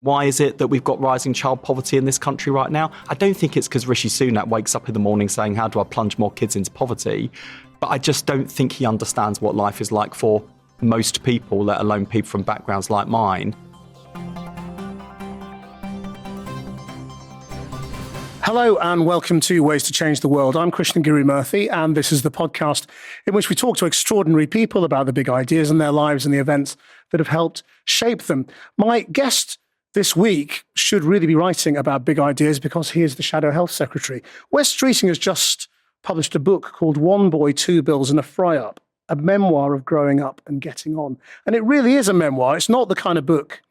Why is it that we've got rising child poverty in this country right now? I don't think it's because Rishi Sunak wakes up in the morning saying, how do I plunge more kids into poverty? But I just don't think he understands what life is like for most people, let alone people from backgrounds like mine. Hello and welcome to Ways to Change the World. I'm Krishnan Guru-Murthy, and this is the podcast in which we talk to extraordinary people about the big ideas in their lives and the events that have helped shape them. My guest this week should really be writing about big ideas because he is the Shadow Health Secretary. Wes Streeting has just published a book called One Boy, Two Bills and a Fry-Up, a memoir of growing up and getting on. And it really is a memoir. It's not the kind of book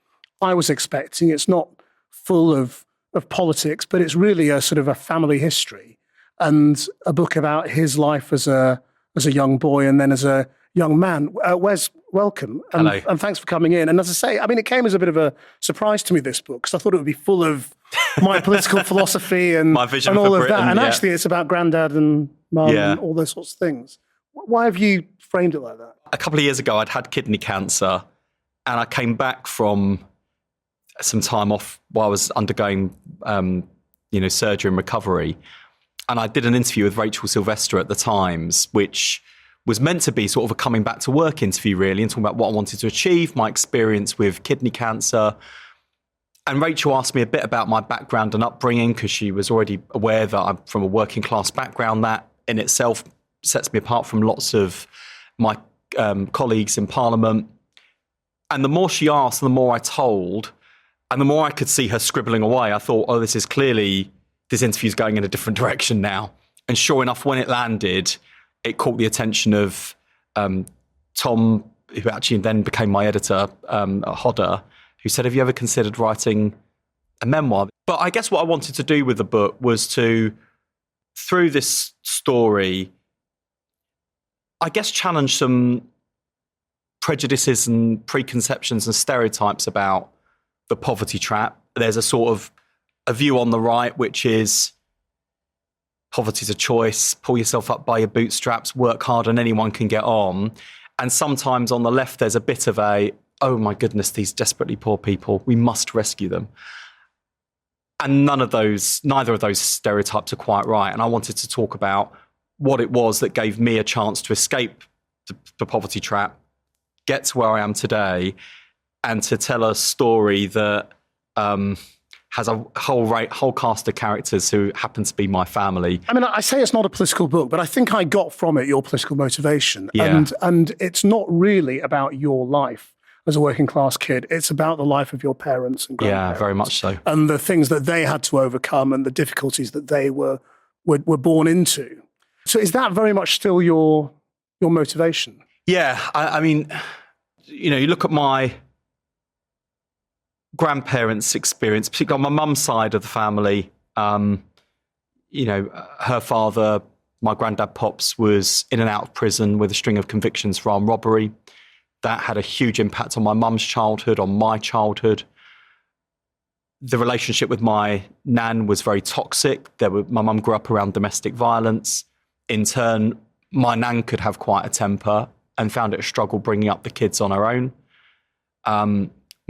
I was expecting. It's not full of politics, but it's really a sort of a family history and a book about his life as a young boy and then as a young man. Wes, welcome. Hello. And thanks for coming in. And as I say, I mean, it came as a bit of a surprise to me, this book, because I thought it would be full of my political philosophy and, my vision and all for of Britain, that. And yeah. Actually, it's about Grandad and Mum and all those sorts of things. Why have you framed it like that? A couple of years ago, I'd had kidney cancer and I came back from some time off while I was undergoing, surgery and recovery. And I did an interview with Rachel Sylvester at the Times, which was meant to be sort of a coming back to work interview, really, and talking about what I wanted to achieve, my experience with kidney cancer. And Rachel asked me a bit about my background and upbringing because she was already aware that I'm from a working class background. That in itself sets me apart from lots of my colleagues in Parliament. And the more she asked, the more I told. And the more I could see her scribbling away, I thought, oh, this interview's going in a different direction now. And sure enough, when it landed, it caught the attention of Tom, who actually then became my editor at Hodder, who said, have you ever considered writing a memoir? But I guess what I wanted to do with the book was to, through this story, I guess challenge some prejudices and preconceptions and stereotypes about the poverty trap. There's a sort of a view on the right, which is poverty's a choice, pull yourself up by your bootstraps, work hard and anyone can get on. And sometimes on the left, there's a bit of a, oh my goodness, these desperately poor people, we must rescue them. And neither of those stereotypes are quite right. And I wanted to talk about what it was that gave me a chance to escape the poverty trap, get to where I am today, and to tell a story that has a whole cast of characters who happen to be my family. I mean, I say it's not a political book, but I think I got from it your political motivation. Yeah. And it's not really about your life as a working class kid. It's about the life of your parents and grandparents. Yeah, very much so. And the things that they had to overcome and the difficulties that they were born into. So is that very much still your motivation? Yeah, I mean, you look at my grandparents' experience, particularly on my mum's side of the family. Her father, my granddad Pops, was in and out of prison with a string of convictions for armed robbery. That had a huge impact on my mum's childhood, on my childhood. The relationship with my nan was very toxic. My mum grew up around domestic violence. In turn, my nan could have quite a temper and found it a struggle bringing up the kids on her own.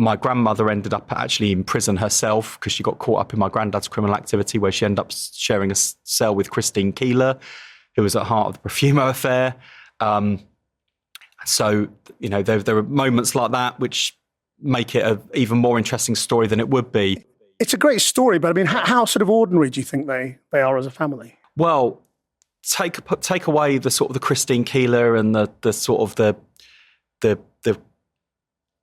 My grandmother ended up actually in prison herself because she got caught up in my granddad's criminal activity, where she ended up sharing a cell with Christine Keeler, who was at the heart of the Profumo affair. So, there are moments like that which make it an even more interesting story than it would be. It's a great story, but I mean, how sort of ordinary do you think they are as a family? Well, take away the sort of the Christine Keeler and the sort of the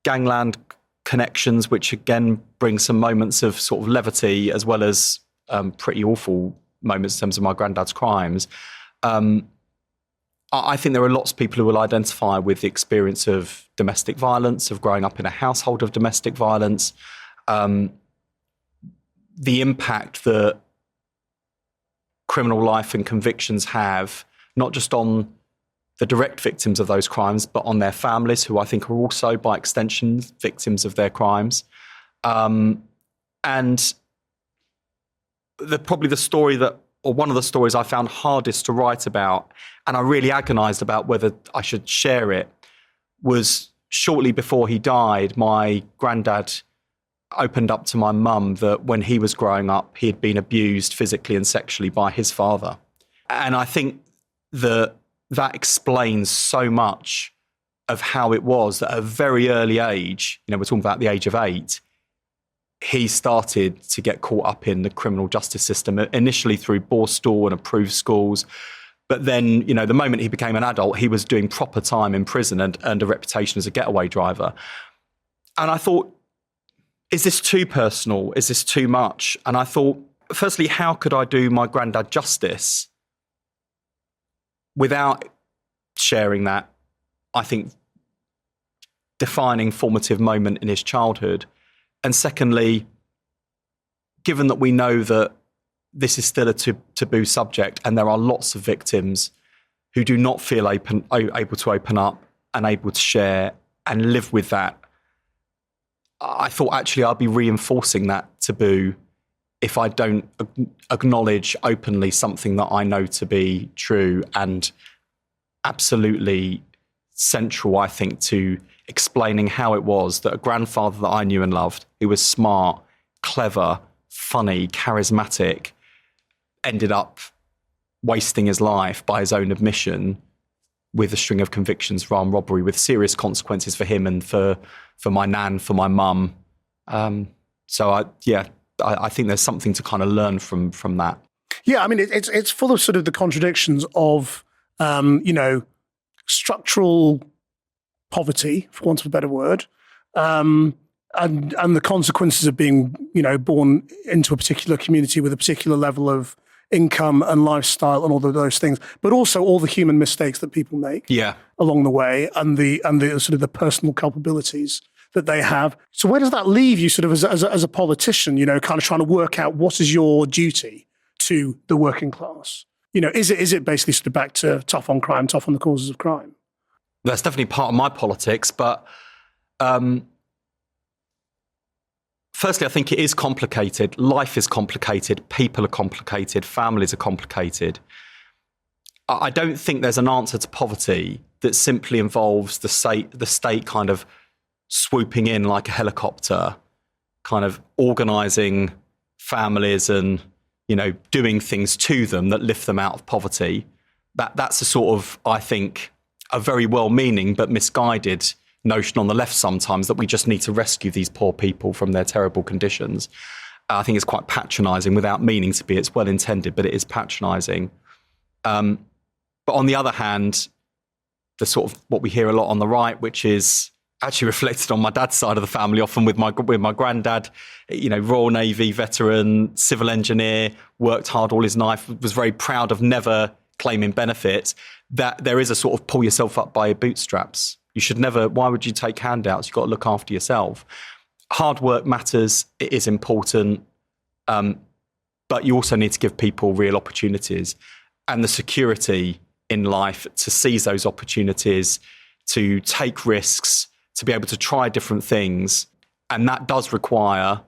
gangland connections, which again bring some moments of sort of levity as well as pretty awful moments in terms of my granddad's crimes. I think there are lots of people who will identify with the experience of domestic violence, of growing up in a household of domestic violence, the impact that criminal life and convictions have, not just on the direct victims of those crimes, but on their families, who I think are also, by extension, victims of their crimes. And probably the story that, or one of the stories I found hardest to write about, and I really agonised about whether I should share it, was shortly before he died, my granddad opened up to my mum that when he was growing up, he had been abused physically and sexually by his father. And I think that explains so much of how it was that at a very early age, we're talking about the age of 8, he started to get caught up in the criminal justice system, initially through Borstal and approved schools. But then, the moment he became an adult, he was doing proper time in prison and earned a reputation as a getaway driver. And I thought, is this too personal? Is this too much? And I thought, firstly, how could I do my granddad justice without sharing that, I think, defining formative moment in his childhood? And secondly, given that we know that this is still a taboo subject and there are lots of victims who do not feel able to open up and able to share and live with that, I thought actually I'd be reinforcing that taboo if I don't acknowledge openly something that I know to be true and absolutely central, I think, to explaining how it was that a grandfather that I knew and loved, who was smart, clever, funny, charismatic, ended up wasting his life by his own admission with a string of convictions for armed robbery with serious consequences for him and for my nan, for my mum. So I think there's something to kind of learn from that. Yeah, I mean, it's full of sort of the contradictions of, structural poverty, for want of a better word, and the consequences of being, born into a particular community with a particular level of income and lifestyle and all of those things, but also all the human mistakes that people make along the way and the sort of the personal culpabilities that they have. So where does that leave you sort of as a politician, kind of trying to work out what is your duty to the working class? Is it basically sort of back to tough on crime, tough on the causes of crime? That's definitely part of my politics, but firstly, I think it is complicated. Life is complicated. People are complicated. Families are complicated. I don't think there's an answer to poverty that simply involves the state kind of swooping in like a helicopter, kind of organising families and, doing things to them that lift them out of poverty. That's a sort of, I think, a very well-meaning but misguided notion on the left sometimes, that we just need to rescue these poor people from their terrible conditions. I think it's quite patronising without meaning to be. It's well-intended, but it is patronising. But on the other hand, the sort of what we hear a lot on the right, which is actually reflected on my dad's side of the family, often with my granddad, Royal Navy veteran, civil engineer, worked hard all his life, was very proud of never claiming benefits, that there is a sort of pull yourself up by your bootstraps. You should never, why would you take handouts? You've got to look after yourself. Hard work matters, it is important, but you also need to give people real opportunities and the security in life to seize those opportunities, to take risks, to be able to try different things. And that does require,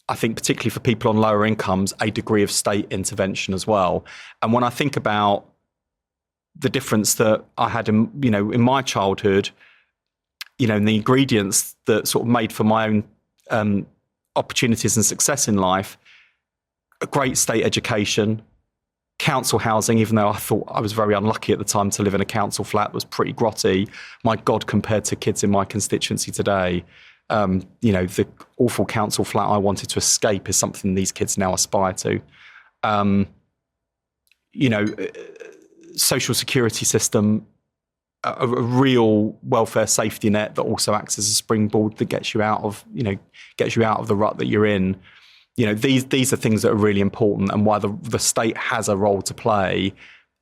I think, particularly for people on lower incomes, a degree of state intervention as well. And when I think about the difference that I had in my childhood, and the ingredients that sort of made for my own opportunities and success in life, a great state education, council housing, even though I thought I was very unlucky at the time to live in a council flat, was pretty grotty. My God, compared to kids in my constituency today, the awful council flat I wanted to escape is something these kids now aspire to. Social security system, a real welfare safety net that also acts as a springboard that gets you out of the rut that you're in. These are things that are really important, and why the state has a role to play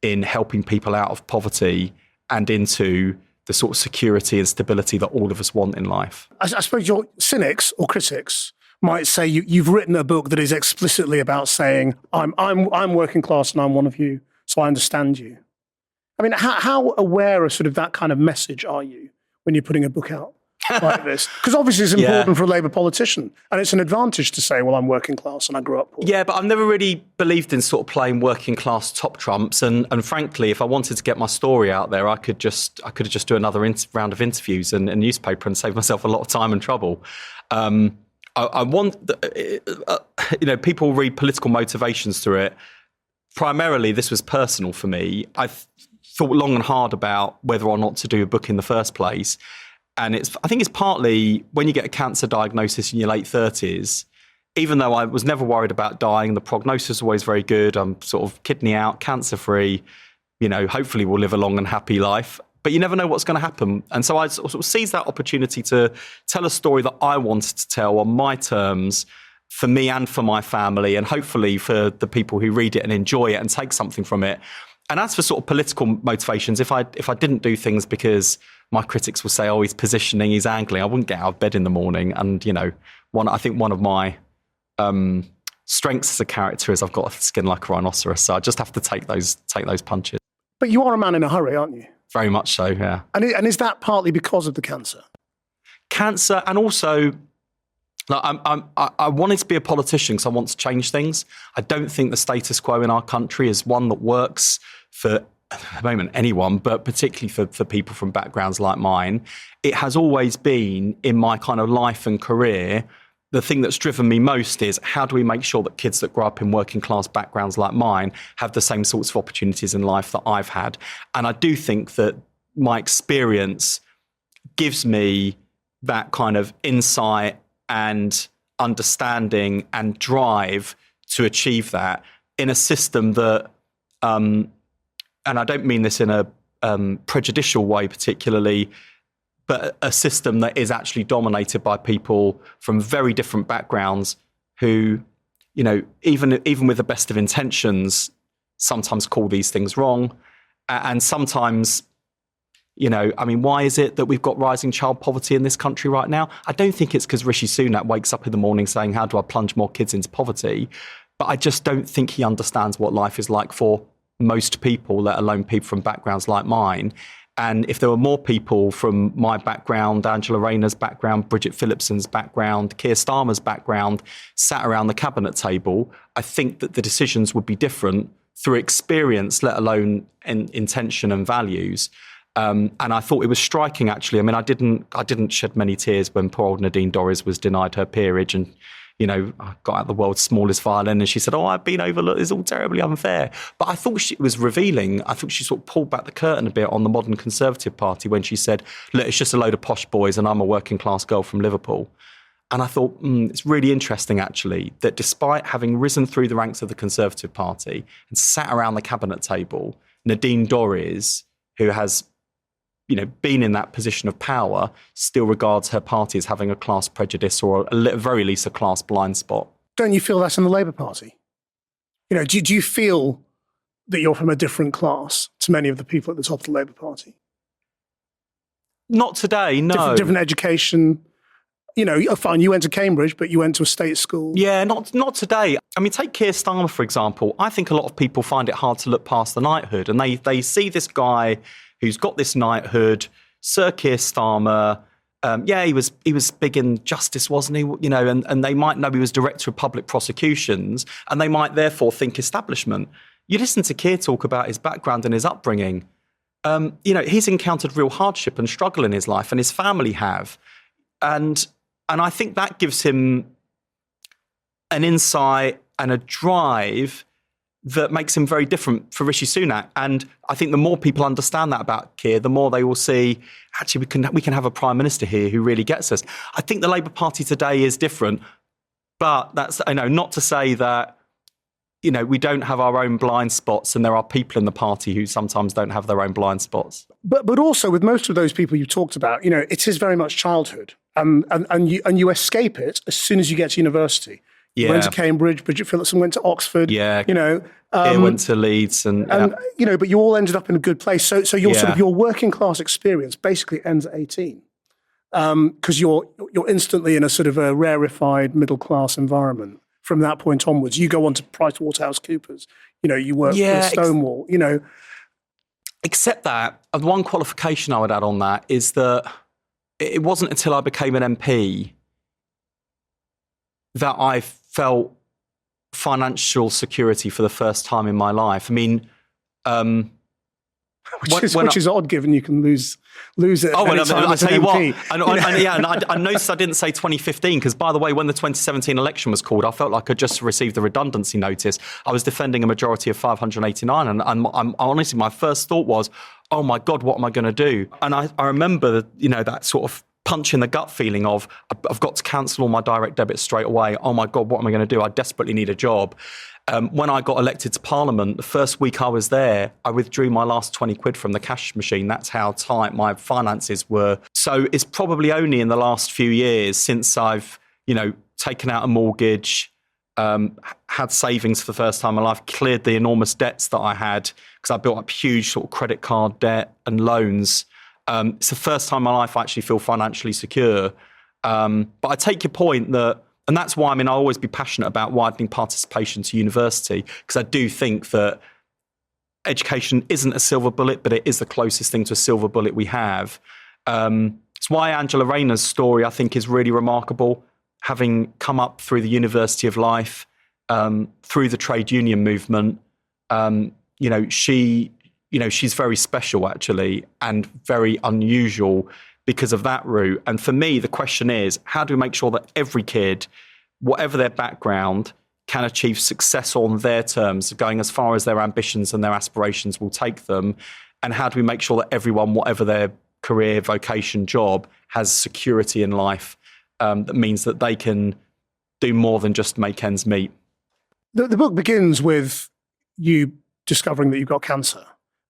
in helping people out of poverty and into the sort of security and stability that all of us want in life. I suppose your cynics or critics might say you've written a book that is explicitly about saying, I'm working class and I'm one of you, so I understand you. I mean, how aware of sort of that kind of message are you when you're putting a book out like this? Because obviously it's important for a Labour politician, and it's an advantage to say, well, I'm working class and I grew up poor. Yeah, but I've never really believed in sort of playing working class top trumps. And frankly, if I wanted to get my story out there, I could just do another round of interviews and a newspaper and save myself a lot of time and trouble. I I want, people read political motivations through it. Primarily, this was personal for me. I thought long and hard about whether or not to do a book in the first place. And I think it's partly when you get a cancer diagnosis in your late 30s, even though I was never worried about dying, the prognosis was always very good. I'm sort of kidney out, cancer free, hopefully we'll live a long and happy life. But you never know what's going to happen. And so I sort of seized that opportunity to tell a story that I wanted to tell on my terms, for me and for my family, and hopefully for the people who read it and enjoy it and take something from it. And as for sort of political motivations, if I didn't do things because my critics will say, oh, he's positioning, he's angling, I wouldn't get out of bed in the morning. And, I think one of my strengths as a character is I've got a skin like a rhinoceros. So I just have to take those punches. But you are a man in a hurry, aren't you? Very much so, yeah. And is that partly because of the cancer? Cancer, and also, I wanted to be a politician because I want to change things. I don't think the status quo in our country is one that works for, at the moment, anyone, but particularly for people from backgrounds like mine. It has always been, in my kind of life and career, the thing that's driven me most is how do we make sure that kids that grow up in working class backgrounds like mine have the same sorts of opportunities in life that I've had. And I do think that my experience gives me that kind of insight and understanding and drive to achieve that in a system that, and I don't mean this in a prejudicial way particularly, but a system that is actually dominated by people from very different backgrounds who, even with the best of intentions, sometimes call these things wrong. And sometimes, why is it that we've got rising child poverty in this country right now? I don't think it's because Rishi Sunak wakes up in the morning saying, how do I plunge more kids into poverty? But I just don't think he understands what life is like for most people, let alone people from backgrounds like mine. And if there were more people from my background, Angela Rayner's background, Bridget Phillipson's background, Keir Starmer's background, sat around the cabinet table, I think that the decisions would be different through experience, let alone intention and values. And I thought it was striking, actually. I mean, I didn't shed many tears when poor old Nadine Dorries was denied her peerage, and I got out the world's smallest violin and she said, oh, I've been overlooked. It's all terribly unfair. But I thought she was revealing. I think she sort of pulled back the curtain a bit on the modern Conservative Party when she said, look, it's just a load of posh boys and I'm a working class girl from Liverpool. And I thought, it's really interesting, actually, that despite having risen through the ranks of the Conservative Party and sat around the cabinet table, Nadine Dorries, who has been in that position of power, still regards her party as having a class prejudice or at very least a class blind spot. Don't you feel that in the Labour Party? Do you feel that you're from a different class to many of the people at the top of the Labour Party? Not today, no. Different education. Fine, you went to Cambridge, but you went to a state school. Yeah, not today. I mean, take Keir Starmer, for example. I think a lot of people find it hard to look past the knighthood, and they see this guy who's got this knighthood, Sir Keir Starmer. He was big in justice, wasn't he? And they might know he was director of public prosecutions, and they might therefore think establishment. You listen to Keir talk about his background and his upbringing. He's encountered real hardship and struggle in his life, and his family have. And I think that gives him an insight and a drive that makes him very different for Rishi Sunak. And I think the more people understand that about Keir, the more they will see, actually, we can have a prime minister here who really gets us. I think the Labour Party today is different, but that's, not to say that, we don't have our own blind spots, and there are people in the party who sometimes don't have their own blind spots. But also with most of those people you've talked about, it is very much childhood, and you escape it as soon as you get to university. Yeah. You went to Cambridge, Bridget Phillipson went to Oxford. Yeah. Went to Leeds, and but you all ended up in a good place. So your sort of your working class experience basically ends at 18, because you're instantly in a sort of a rarefied middle class environment. From that point onwards, you go on to PricewaterhouseCoopers. You work for Stonewall. Except that, one qualification I would add on that is that it wasn't until I became an MP that I felt financial security for the first time in my life. I mean, Which is odd, given you can lose it. Oh, well, I'll tell you MP. what. I noticed I didn't say 2015 because, by the way, when the 2017 election was called, I felt like I just received the redundancy notice. I was defending a majority of 589, and I'm honestly, my first thought was, oh my God, what am I going to do? And I remember, that sort of punch in the gut feeling of, I've got to cancel all my direct debits straight away. Oh my God, what am I going to do? I desperately need a job. When I got elected to Parliament, the first week I was there, I withdrew my last 20 quid from the cash machine. That's how tight my finances were. So it's probably only in the last few years since I've, taken out a mortgage, had savings for the first time in my life, cleared the enormous debts that I had because I built up huge sort of credit card debt and loans. It's the first time in my life I actually feel financially secure. But I take your point that, and that's why, I'll always be passionate about widening participation to university, because I do think that education isn't a silver bullet, but it is the closest thing to a silver bullet we have. It's why Angela Rayner's story, I think, is really remarkable. Having come up through the University of Life, through the trade union movement, she's very special, actually, and very unusual because of that route. And for me, the question is, how do we make sure that every kid, whatever their background, can achieve success on their terms, going as far as their ambitions and their aspirations will take them? And how do we make sure that everyone, whatever their career, vocation, job, has security in life that means that they can do more than just make ends meet? The book begins with you discovering that you've got cancer.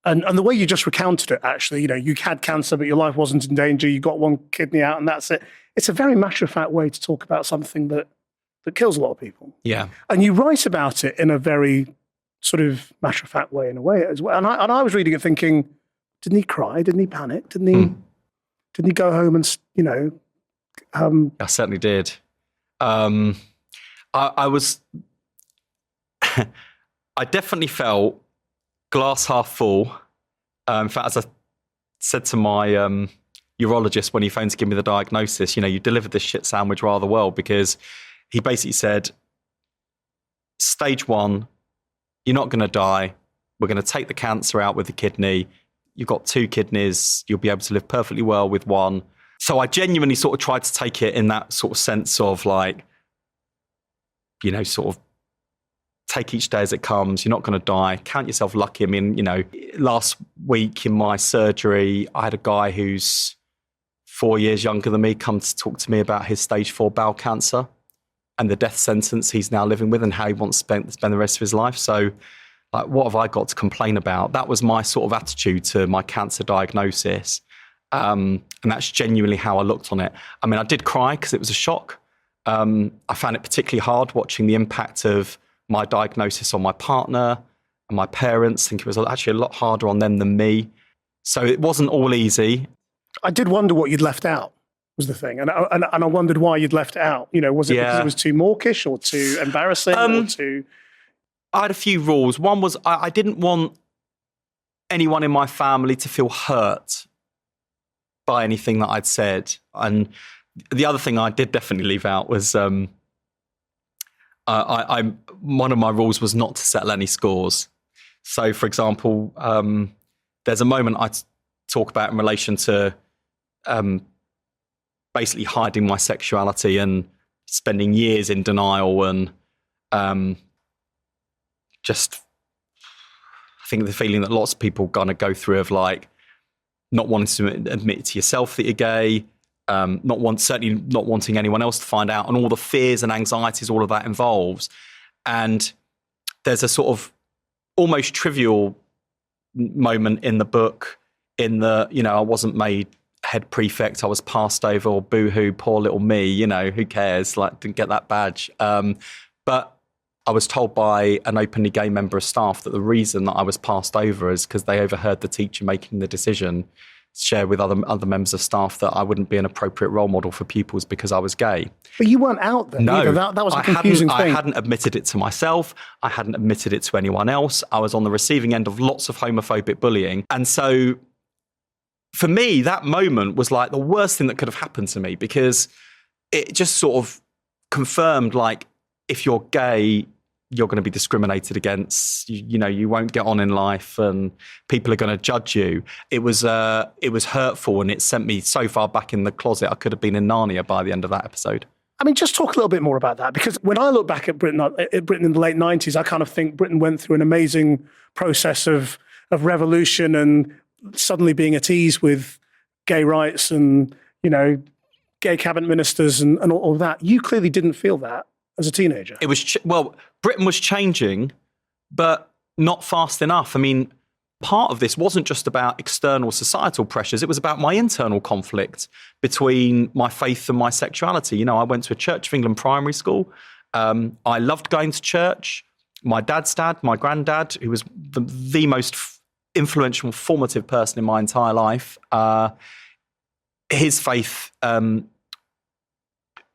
And the way you just recounted it, actually, you had cancer, but your life wasn't in danger. You got one kidney out and that's it. It's a very matter-of-fact way to talk about something that kills a lot of people. Yeah. And you write about it in a very sort of matter-of-fact way, in a way as well. And I was reading it thinking, didn't he cry? Didn't he panic? Didn't he go home and, I certainly did. I was... I definitely felt glass half full. In fact, as I said to my urologist when he phoned to give me the diagnosis, you delivered this shit sandwich rather well, because he basically said, stage 1, you're not going to die. We're going to take the cancer out with the kidney. You've got 2 kidneys. You'll be able to live perfectly well with one. So I genuinely sort of tried to take it in that sort of sense of like, sort of take each day as it comes. You're not going to die. Count yourself lucky. Last week in my surgery, I had a guy who's 4 years younger than me come to talk to me about his stage 4 bowel cancer and the death sentence he's now living with and how he wants to spend the rest of his life. So, like, what have I got to complain about? That was my sort of attitude to my cancer diagnosis. And that's genuinely how I looked on it. I did cry because it was a shock. I found it particularly hard watching the impact of my diagnosis on my partner and my parents. I think it was actually a lot harder on them than me. So it wasn't all easy. I did wonder what you'd left out, was the thing. And I wondered why you'd left it out. Was it because it was too mawkish or too embarrassing or too... I had a few rules. One was I didn't want anyone in my family to feel hurt by anything that I'd said. And the other thing I did definitely leave out was... one of my rules was not to settle any scores. So, for example, there's a moment I talk about in relation to basically hiding my sexuality and spending years in denial and just, I think the feeling that lots of people gonna go through of like not wanting to admit to yourself that you're gay, certainly not wanting anyone else to find out, and all the fears and anxieties all of that involves. And there's a sort of almost trivial moment in the book in the, I wasn't made head prefect, I was passed over, or boo-hoo, poor little me, who cares, like, didn't get that badge. But I was told by an openly gay member of staff that the reason that I was passed over is because they overheard the teacher making the decision, share with other members of staff, that I wouldn't be an appropriate role model for pupils because I was gay. But you weren't out there. No, either. That was a confusing thing. I hadn't admitted it to myself. I hadn't admitted it to anyone else. I was on the receiving end of lots of homophobic bullying. And so for me, that moment was like the worst thing that could have happened to me, because it just sort of confirmed, like, if you're gay, you're going to be discriminated against. You won't get on in life, and people are going to judge you. It was hurtful, and it sent me so far back in the closet. I could have been in Narnia by the end of that episode. I mean, just talk a little bit more about that, because when I look back at Britain in the late 90s, I kind of think Britain went through an amazing process of revolution and suddenly being at ease with gay rights and, gay cabinet ministers and all of that. You clearly didn't feel that as a teenager. It was, Britain was changing, but not fast enough. I mean, part of this wasn't just about external societal pressures. It was about my internal conflict between my faith and my sexuality. I went to a Church of England primary school. I loved going to church. My dad's dad, my granddad, who was the most influential, formative person in my entire life, his faith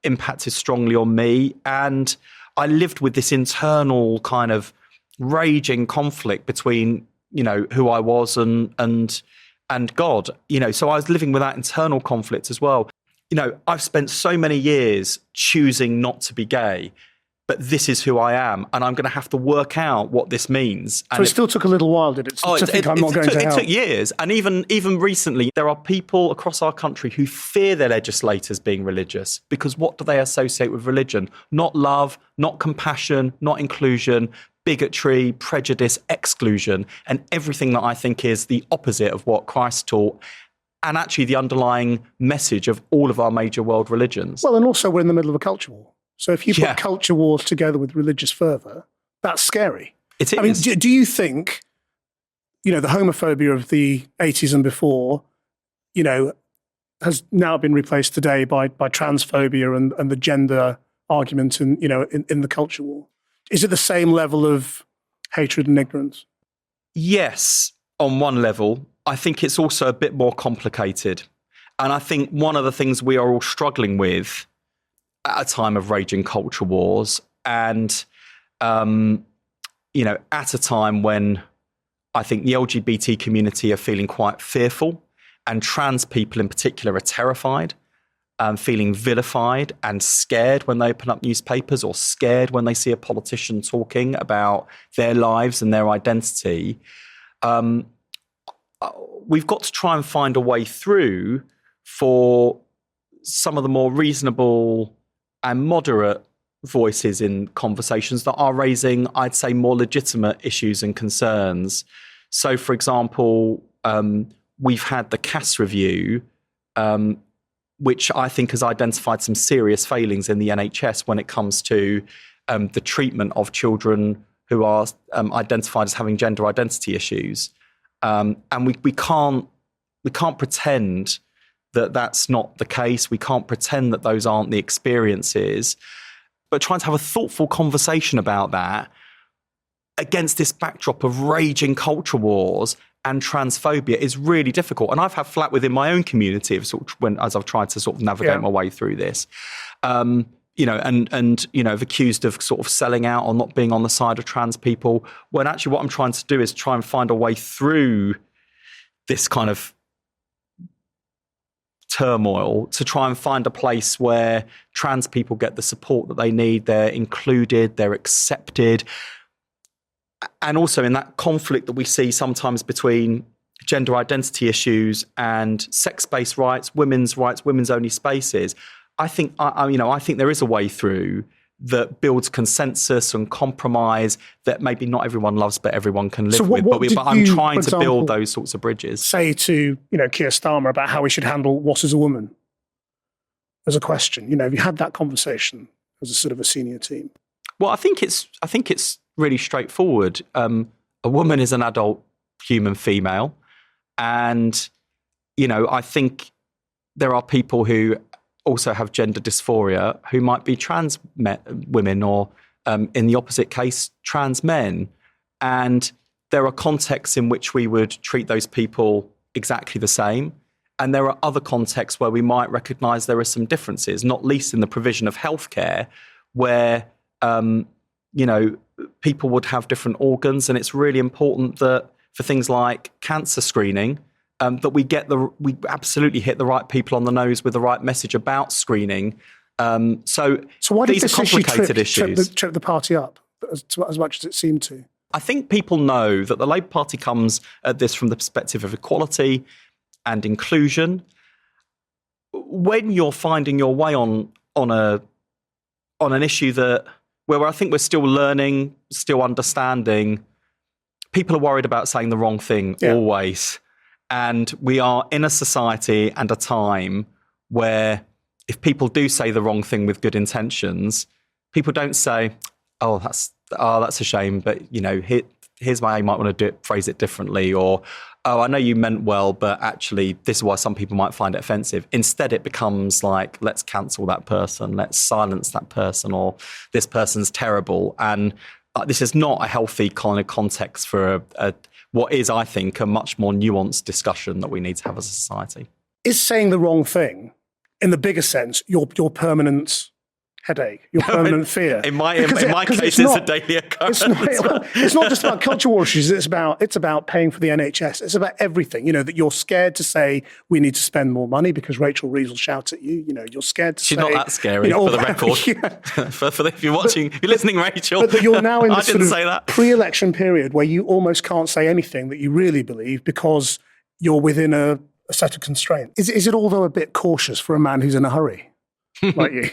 impacted strongly on me. And I lived with this internal kind of raging conflict between, who I was and God, so I was living with that internal conflict as well. I've spent so many years choosing not to be gay, but this is who I am, and I'm going to have to work out what this means. So it still took a little while, did it? To think I'm not going to help? It took years. And even recently, there are people across our country who fear their legislators being religious, because what do they associate with religion? Not love, not compassion, not inclusion, bigotry, prejudice, exclusion, and everything that I think is the opposite of what Christ taught, and actually the underlying message of all of our major world religions. Well, and also we're in the middle of a culture war. So if you put culture wars together with religious fervour, that's scary. It is. I mean, do you think, the homophobia of the 80s and before, has now been replaced today by transphobia and the gender argument in the culture war? Is it the same level of hatred and ignorance? Yes, on one level. I think it's also a bit more complicated. And I think one of the things we are all struggling with at a time of raging culture wars and, at a time when I think the LGBT community are feeling quite fearful, and trans people in particular are terrified, feeling vilified and scared when they open up newspapers, or scared when they see a politician talking about their lives and their identity. We've got to try and find a way through for some of the more reasonable and moderate voices in conversations that are raising, I'd say, more legitimate issues and concerns. So, for example, we've had the Cass review, which I think has identified some serious failings in the NHS when it comes to the treatment of children who are identified as having gender identity issues. And we can't pretend that that's not the case. We can't pretend that those aren't the experiences. But trying to have a thoughtful conversation about that against this backdrop of raging culture wars and transphobia is really difficult. And I've had flack within my own community as I've tried to sort of navigate my way through this. Have accused of sort of selling out or not being on the side of trans people, when actually what I'm trying to do is try and find a way through this kind of turmoil to try and find a place where trans people get the support that they need, they're included, they're accepted. And also in that conflict that we see sometimes between gender identity issues and sex-based rights, women's only spaces, I think there is a way through that builds consensus and compromise that maybe not everyone loves, but everyone can live with. But I'm trying to build those sorts of bridges. Say to Keir Starmer about how we should handle what is a woman as a question. Have you had that conversation as a sort of a senior team? Well, I think it's really straightforward. A woman is an adult human female, and I think there are people who also have gender dysphoria who might be trans women or, in the opposite case, trans men. And there are contexts in which we would treat those people exactly the same. And there are other contexts where we might recognise there are some differences, not least in the provision of healthcare, where, people would have different organs. And it's really important that for things like cancer screening, that we absolutely hit the right people on the nose with the right message about screening. So why did these are complicated issues. Trip the party up? as much as it seemed to. I think people know that the Labour Party comes at this from the perspective of equality and inclusion. When you're finding your way on an issue where I think we're still learning, still understanding, people are worried about saying the wrong thing always. And we are in a society and a time where if people do say the wrong thing with good intentions, people don't say, oh, that's a shame, but here's why you might want to phrase it differently, or oh, I know you meant well, but actually this is why some people might find it offensive. Instead, it becomes like, let's cancel that person, let's silence that person, or this person's terrible. And this is not a healthy kind of context for what is, I think, a much more nuanced discussion that we need to have as a society. Is saying the wrong thing, in the bigger sense, your permanent headache, your permanent fear? In my case, it's a daily occurrence. It's not just about culture war issues. It's about paying for the NHS. It's about everything. That you're scared to say we need to spend more money because Rachel Reeves will shout at you. You're scared to say. She's not that scary, for the record. Yeah. If you're listening, Rachel. But you're now in this say that. pre-election period where you almost can't say anything that you really believe because you're within a set of constraints. Is it although a bit cautious for a man who's in a hurry like you?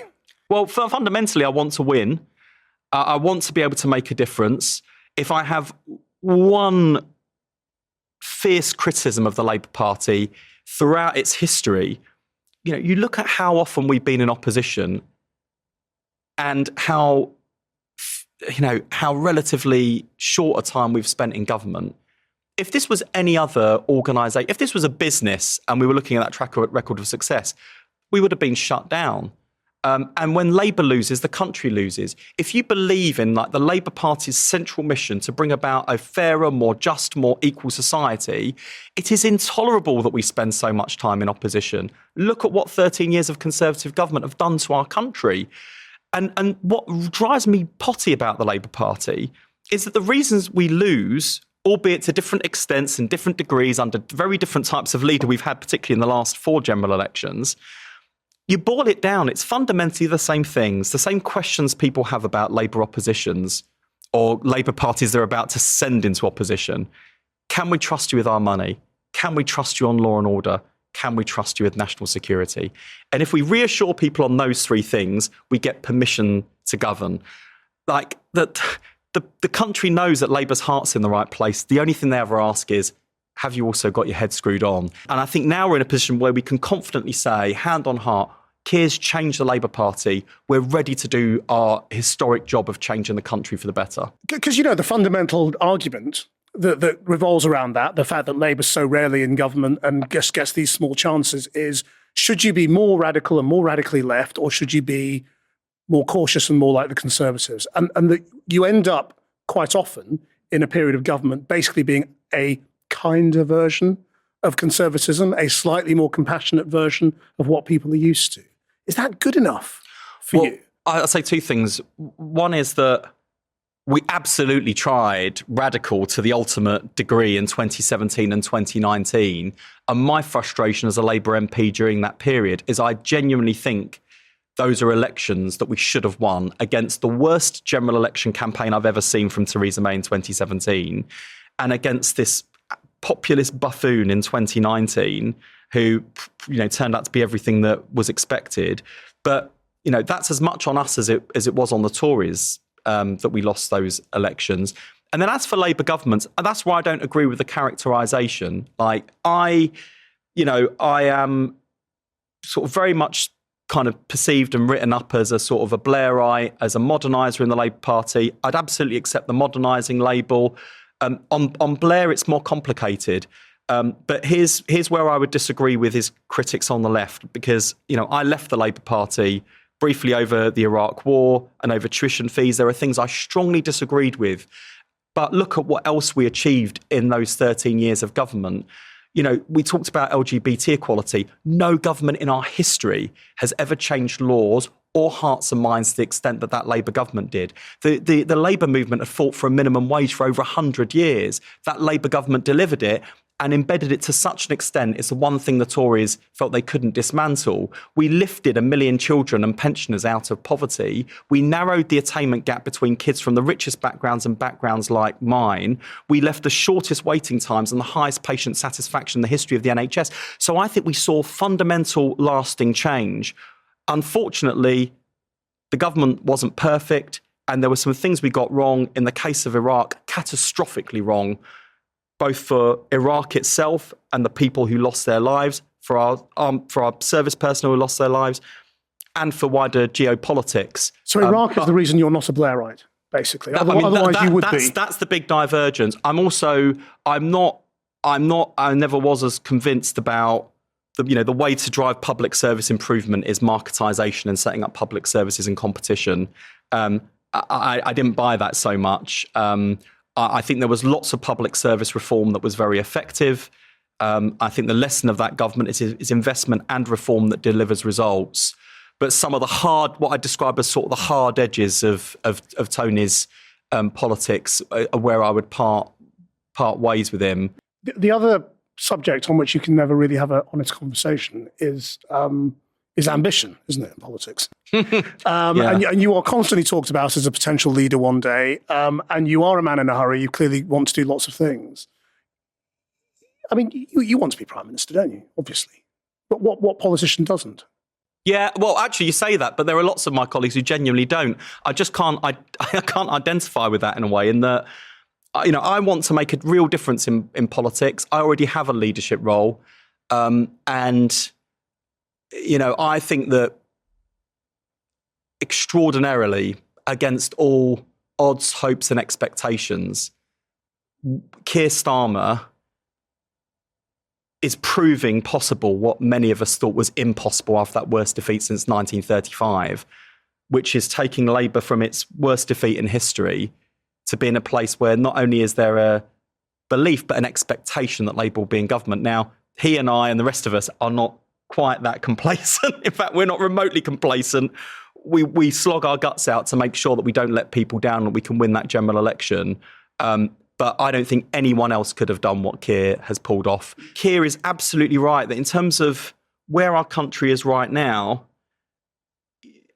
Well, fundamentally, I want to win. I want to be able to make a difference. If I have one fierce criticism of the Labour Party throughout its history, you look at how often we've been in opposition and how relatively short a time we've spent in government. If this was any other organisation, if this was a business and we were looking at that track record of success, we would have been shut down. And when Labour loses, the country loses. If you believe in the Labour Party's central mission to bring about a fairer, more just, more equal society, it is intolerable that we spend so much time in opposition. Look at what 13 years of Conservative government have done to our country. And what drives me potty about the Labour Party is that the reasons we lose, albeit to different extents and different degrees under very different types of leader we've had, particularly in the last 4 general elections, you boil it down, it's fundamentally the same things, the same questions people have about Labour oppositions or Labour parties they're about to send into opposition. Can we trust you with our money? Can we trust you on law and order? Can we trust you with national security? And if we reassure people on those 3 things, we get permission to govern. The country knows that Labour's heart's in the right place. The only thing they ever ask is, have you also got your head screwed on? And I think now we're in a position where we can confidently say, hand on heart, Keir's changed the Labour Party. We're ready to do our historic job of changing the country for the better. Because, the fundamental argument that revolves around that, the fact that Labour's so rarely in government and just gets these small chances is, should you be more radical and more radically left, or should you be more cautious and more like the Conservatives? And that you end up quite often in a period of government basically being a kinder version of conservatism, a slightly more compassionate version of what people are used to. Is that good enough for you? I'll say 2 things. One is that we absolutely tried radical to the ultimate degree in 2017 and 2019. And my frustration as a Labour MP during that period is I genuinely think those are elections that we should have won against the worst general election campaign I've ever seen from Theresa May in 2017 and against this populist buffoon in 2019 who, turned out to be everything that was expected. But, that's as much on us as it was on the Tories that we lost those elections. And then as for Labour governments, that's why I don't agree with the characterisation. I am sort of very much kind of perceived and written up as a sort of a Blairite, as a moderniser in the Labour Party. I'd absolutely accept the modernising label. On Blair, it's more complicated. But here's where I would disagree with his critics on the left, because, I left the Labour Party briefly over the Iraq War and over tuition fees. There are things I strongly disagreed with. But look at what else we achieved in those 13 years of government. We talked about LGBT equality. No government in our history has ever changed laws or hearts and minds to the extent that Labour government did. The Labour movement had fought for a minimum wage for over 100 years. That Labour government delivered it. and embedded it to such an extent. It's the one thing the Tories felt they couldn't dismantle. We lifted 1 million children and pensioners out of poverty. We narrowed the attainment gap between kids from the richest backgrounds and backgrounds like mine. We left the shortest waiting times and the highest patient satisfaction in the history of the NHS. So I think we saw fundamental, lasting change. Unfortunately, the government wasn't perfect, and there were some things we got wrong. In the case of Iraq, catastrophically wrong, both for Iraq itself and the people who lost their lives, for our service personnel who lost their lives, and for wider geopolitics. So Iraq is the reason you're not a Blairite, basically. Otherwise, you would be. That's the big divergence. I never was as convinced about the way to drive public service improvement is marketisation and setting up public services in competition. I didn't buy that so much. I think there was lots of public service reform that was very effective. I think the lesson of that government is investment and reform that delivers results. But some of what I describe as sort of the hard edges of Tony's politics are where I would part ways with him. The other subject on which you can never really have an honest conversation is ambition, isn't it, in politics? And you are constantly talked about as a potential leader one day, and you are a man in a hurry. You clearly want to do lots of things. I mean, you want to be Prime Minister, don't you? Obviously. But what politician doesn't? Yeah, well, actually, you say that, but there are lots of my colleagues who genuinely don't. I just can't. I can't identify with that in a way. In that, I want to make a real difference in politics. I already have a leadership role, and I think that extraordinarily, against all odds, hopes, and expectations, Keir Starmer is proving possible what many of us thought was impossible after that worst defeat since 1935, which is taking Labour from its worst defeat in history to be in a place where not only is there a belief, but an expectation that Labour will be in government. Now, he and I and the rest of us are not quite that complacent. In fact, we're not remotely complacent. We slog our guts out to make sure that we don't let people down and we can win that general election. But I don't think anyone else could have done what Keir has pulled off. Keir is absolutely right that in terms of where our country is right now,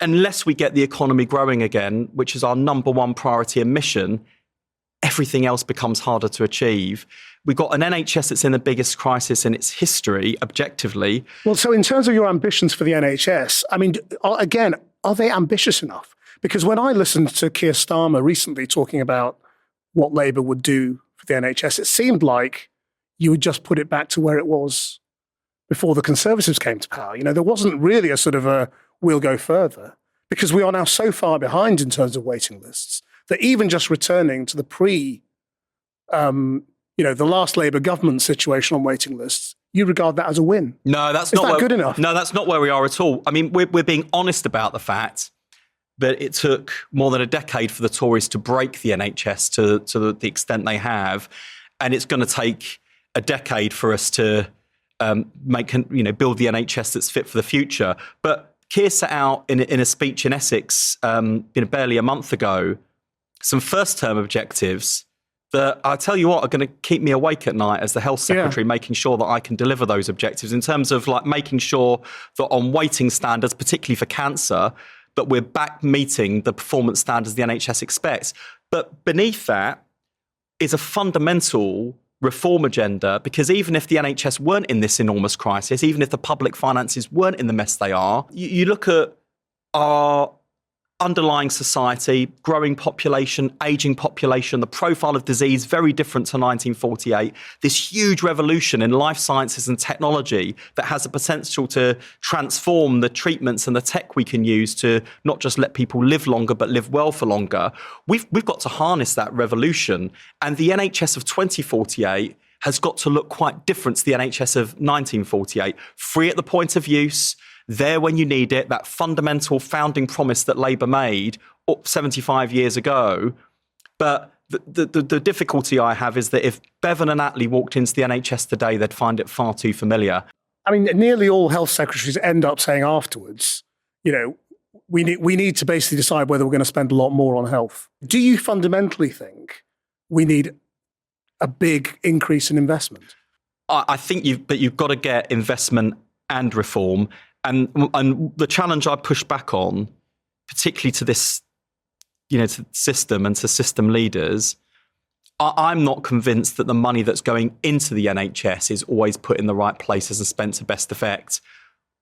unless we get the economy growing again, which is our number one priority and mission, everything else becomes harder to achieve. We've got an NHS that's in the biggest crisis in its history, objectively. Well, so in terms of your ambitions for the NHS, I mean, again, are they ambitious enough? Because when I listened to Keir Starmer recently talking about what Labour would do for the NHS, it seemed like you would just put it back to where it was before the Conservatives came to power. There wasn't really a sort of a we'll go further, because we are now so far behind in terms of waiting lists that even just returning to the the last Labour government situation on waiting lists, you regard that as a win. No, that's not that good enough. No, that's not where we are at all. I mean, we're being honest about the fact that it took more than a decade for the Tories to break the NHS to the extent they have, and it's going to take a decade for us to build the NHS that's fit for the future. But Keir set out in a speech in Essex barely a month ago some first-term objectives that, I tell you what, are going to keep me awake at night as the Health Secretary, making sure that I can deliver those objectives in terms of making sure that on waiting standards, particularly for cancer, that we're back meeting the performance standards the NHS expects. But beneath that is a fundamental reform agenda, because even if the NHS weren't in this enormous crisis, even if the public finances weren't in the mess they are, you look at our underlying society, growing population, ageing population, the profile of disease very different to 1948, this huge revolution in life sciences and technology that has the potential to transform the treatments and the tech we can use to not just let people live longer, but live well for longer. We've got to harness that revolution. And the NHS of 2048 has got to look quite different to the NHS of 1948. Free at the point of use, there when you need it, that fundamental founding promise that Labour made 75 years ago. But the difficulty I have is that if Bevan and Attlee walked into the NHS today, they'd find it far too familiar. I mean, nearly all health secretaries end up saying afterwards, we need to basically decide whether we're going to spend a lot more on health. Do you fundamentally think we need a big increase in investment? I think you've got to get investment and reform. And the challenge I push back on, particularly to this, to the system and to system leaders, I'm not convinced that the money that's going into the NHS is always put in the right places and spent to best effect.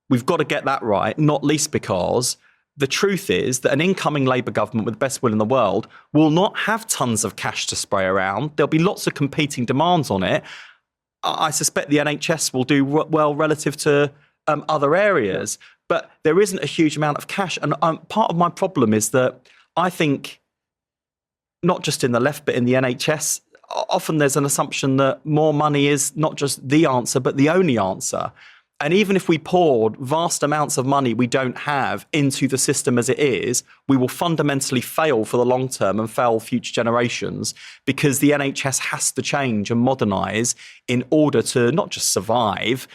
We've got to get that right, not least because the truth is that an incoming Labour government with the best will in the world will not have tons of cash to spray around. There'll be lots of competing demands on it. I suspect the NHS will do well relative to other areas, but there isn't a huge amount of cash. And part of my problem is that I think, not just in the left, but in the NHS, often there's an assumption that more money is not just the answer, but the only answer. And even if we poured vast amounts of money we don't have into the system as it is, we will fundamentally fail for the long term and fail future generations, because the NHS has to change and modernise in order to not just survive,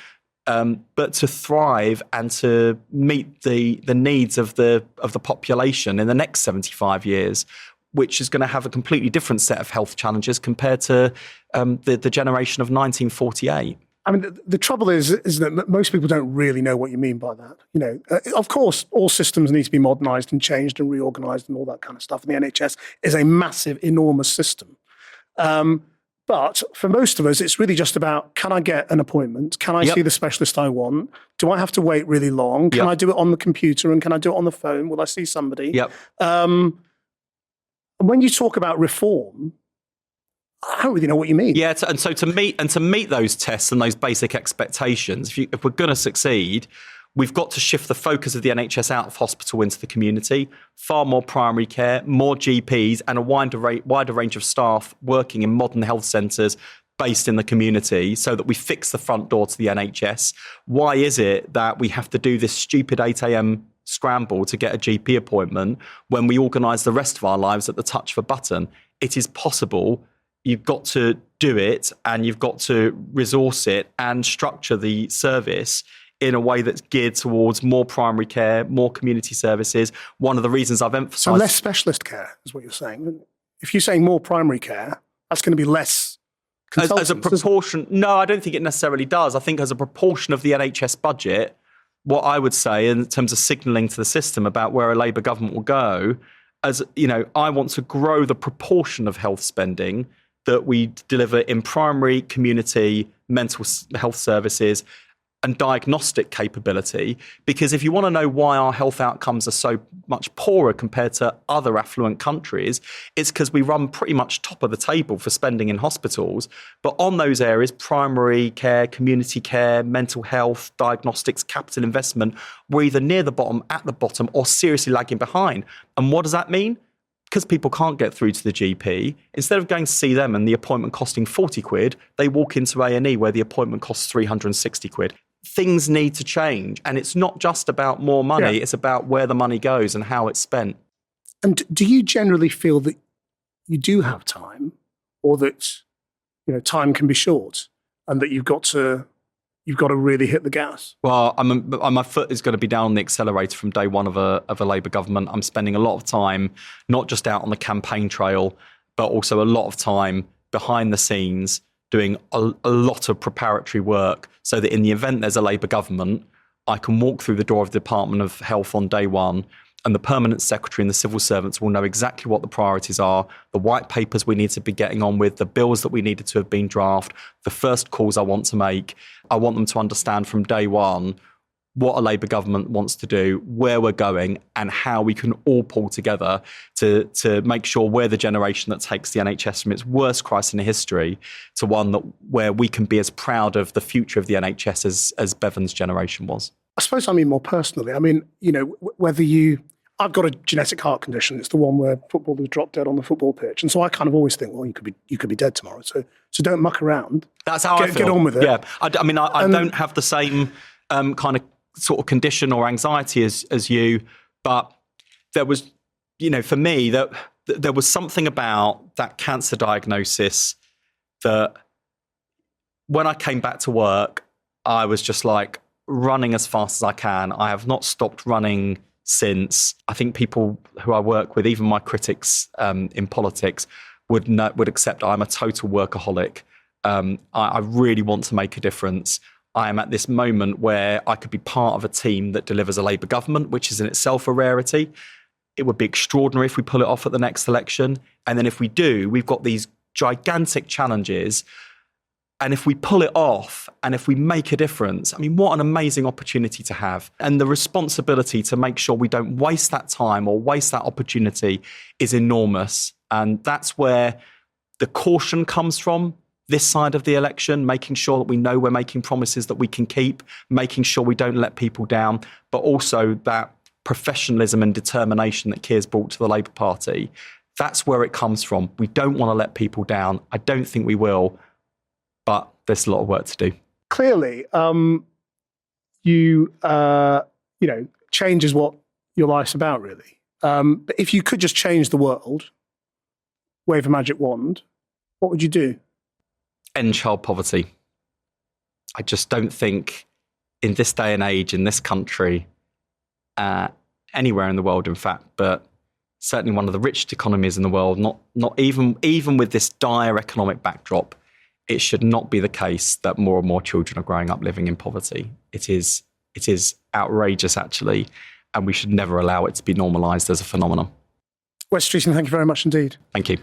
but to thrive and to meet the needs of the population in the next 75 years, which is going to have a completely different set of health challenges compared to the generation of 1948. I mean, the trouble is that most people don't really know what you mean by that. Of course, all systems need to be modernised and changed and reorganised and all that kind of stuff. And the NHS is a massive, enormous system. But for most of us, it's really just about, can I get an appointment? Can I see the specialist I want? Do I have to wait really long? Can I do it on the computer? And can I do it on the phone? Will I see somebody? And when you talk about reform, I don't really know what you mean. Yeah, to meet those tests and those basic expectations, if we're going to succeed, we've got to shift the focus of the NHS out of hospital into the community. Far more primary care, more GPs, and a wider range of staff working in modern health centres based in the community, so that we fix the front door to the NHS. Why is it that we have to do this stupid 8 a.m. scramble to get a GP appointment when we organise the rest of our lives at the touch of a button? It is possible. You've got to do it, and you've got to resource it and structure the service in a way that's geared towards more primary care, more community services. One of the reasons I've emphasised... So less specialist care is what you're saying. If you're saying more primary care, that's going to be less consultants. As a proportion... No, I don't think it necessarily does. I think as a proportion of the NHS budget, what I would say in terms of signalling to the system about where a Labour government will go, I want to grow the proportion of health spending that we deliver in primary, community, mental health services and diagnostic capability. Because if you want to know why our health outcomes are so much poorer compared to other affluent countries, it's because we run pretty much top of the table for spending in hospitals. But on those areas, primary care, community care, mental health, diagnostics, capital investment, we're either near the bottom, at the bottom, or seriously lagging behind. And what does that mean? Because people can't get through to the GP, instead of going to see them and the appointment costing 40 quid, they walk into A&E where the appointment costs 360 quid. Things need to change. And it's not just about more money, it's about where the money goes and how it's spent. And do you generally feel that you do have time, or that time can be short and that you've got to really hit the gas? Well, my foot is going to be down on the accelerator from day one of a Labour government. I'm spending a lot of time, not just out on the campaign trail, but also a lot of time behind the scenes doing a lot of preparatory work, so that in the event there's a Labour government, I can walk through the door of the Department of Health on day one, and the permanent secretary and the civil servants will know exactly what the priorities are, the white papers we need to be getting on with, the bills that we needed to have been drafted, the first calls I want to make. I want them to understand from day one what a Labour government wants to do, where we're going, and how we can all pull together to make sure we're the generation that takes the NHS from its worst crisis in history to one where we can be as proud of the future of the NHS as Bevan's generation was. I suppose I mean more personally. I mean, whether I've got a genetic heart condition. It's the one where footballers drop dead on the football pitch. And so I kind of always think, well, you could be dead tomorrow. So don't muck around. That's how I feel. Get on with it. Yeah. I don't have the same kind of sort of condition or anxiety as you, but there was, for me, that there was something about that cancer diagnosis that when I came back to work, I was just like running as fast as I can. I have not stopped running since. I think people who I work with, even my critics in politics, would accept I'm a total workaholic. I really want to make a difference. I am at this moment where I could be part of a team that delivers a Labour government, which is in itself a rarity. It would be extraordinary if we pull it off at the next election. And then if we do, we've got these gigantic challenges. And if we pull it off and if we make a difference, I mean, what an amazing opportunity to have. And the responsibility to make sure we don't waste that time or waste that opportunity is enormous. And that's where the caution comes from this side of the election, making sure that we know we're making promises that we can keep, making sure we don't let people down, but also that professionalism and determination that Keir's brought to the Labour Party. That's where it comes from. We don't want to let people down. I don't think we will. But there's a lot of work to do. Clearly, change is what your life's about, really. But if you could just change the world, wave a magic wand, what would you do? End child poverty. I just don't think in this day and age, in this country, anywhere in the world, in fact, but certainly one of the richest economies in the world, not even with this dire economic backdrop, it should not be the case that more and more children are growing up living in poverty. It is outrageous, actually, and we should never allow it to be normalised as a phenomenon. Wes Streeting, thank you very much indeed. Thank you.